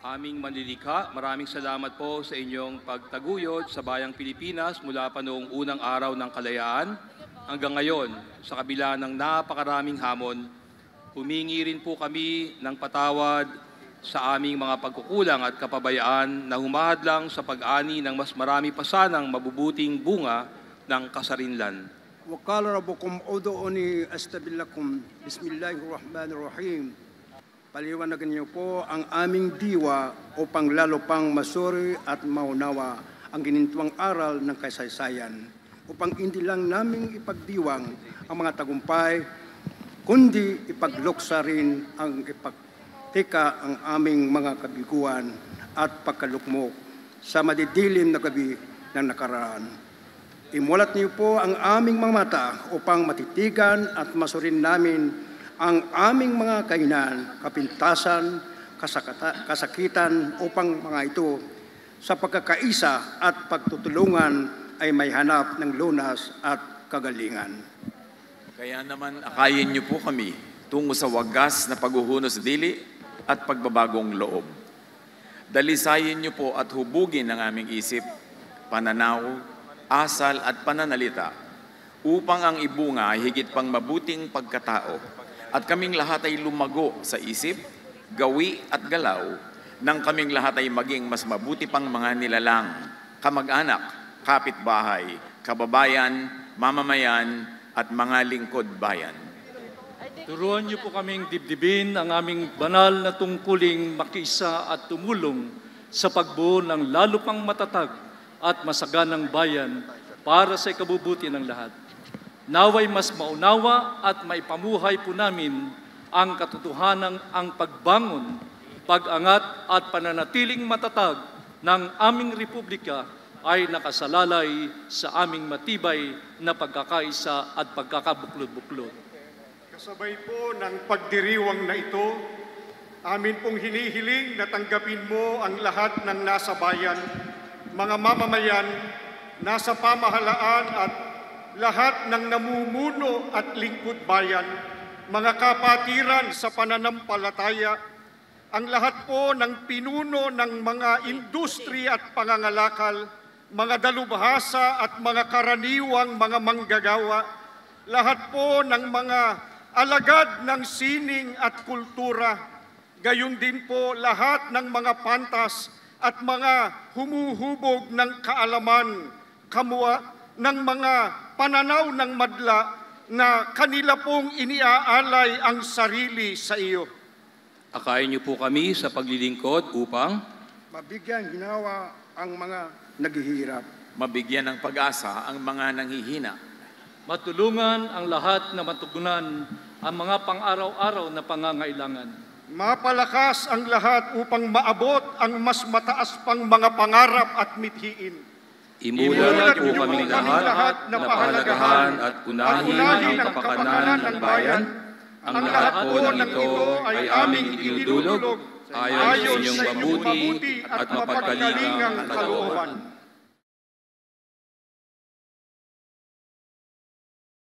Aming manlilikha, maraming salamat po sa inyong pagtaguyod sa bayang Pilipinas mula pa noong unang araw ng kalayaan hanggang ngayon. Sa kabila ng napakaraming hamon, humingi rin po kami ng patawad sa aming mga pagkukulang at kapabayaan na humahadlang sa pag-ani ng mas marami pa sanang mabubuting bunga ng kasarinlan. وقال ربكم ادعوني استجب لكم بسم الله الرحمن الرحيم. Paliwanagan niyo po ang aming diwa upang lalo pang masuri at maunawa ang ginintuang aral ng kasaysayan, upang hindi lang naming ipagdiwang ang mga tagumpay, kundi ipagluksa rin ang ipagtika ang aming mga kabiguan at pagkalukmok sa madidilim na gabi ng nakaraan. Imulat niyo po ang aming mga mata upang matitigan at masurin namin ang aming mga kainan, kapintasan, kasakitan upang mga ito sa pagkakaisa at pagtutulungan ay may hanap ng lunas at kagalingan. Kaya naman akayin niyo po kami tungo sa wagas na paghuhunos dili at pagbabagong loob. Dalisayin niyo po at hubugin ang aming isip, pananaw, asal at pananalita upang ang ibunga ay higit pang mabuting pagkatao at kaming lahat ay lumago sa isip, gawi at galaw nang kaming lahat ay maging mas mabuti pang mga nilalang, kamag-anak, kapitbahay, kababayan, mamamayan at mga lingkod bayan. Turuan niyo po kaming dibdibin ang aming banal na tungkuling makiisa at tumulong sa pagbuo ng lalo pang matatag at masaganang bayan para sa ikabubuti ng lahat. Naway mas maunawa at maipamuhay po namin ang katotohanang ang pagbangon, pag-angat at pananatiling matatag ng aming republika ay nakasalalay sa aming matibay na pagkakaisa at pagkakabuklod-buklod. Kasabay po ng pagdiriwang na ito, amin pong hinihiling na tanggapin mo ang lahat ng nasa bayan, mga mamamayan, nasa pamahalaan at lahat ng namumuno at lingkod bayan, mga kapatiran sa pananampalataya, ang lahat po ng pinuno ng mga industri at pangangalakal, mga dalubhasa at mga karaniwang mga manggagawa, lahat po ng mga alagad ng sining at kultura, gayon din po lahat ng mga pantas at mga humuhubog ng kaalaman, ng mga pananaw ng madla na kanila pong iniaalay ang sarili sa iyo. Akayin niyo po kami sa paglilingkod upang mabigyan ginawa ang mga naghihirap, mabigyan ng pag-asa ang mga nanghihina, matulungan ang lahat na matugunan ang mga pang-araw-araw na pangangailangan, mapalakas ang lahat upang maabot ang mas mataas pang mga pangarap at mithiin. Imulat po kami lahat na pahalagahan at unahin ang kapakanan ng bayan. Ang lahat po ng ito ay aming idinudulog ayon sa inyong mabuti at mapagkalingang kalooban.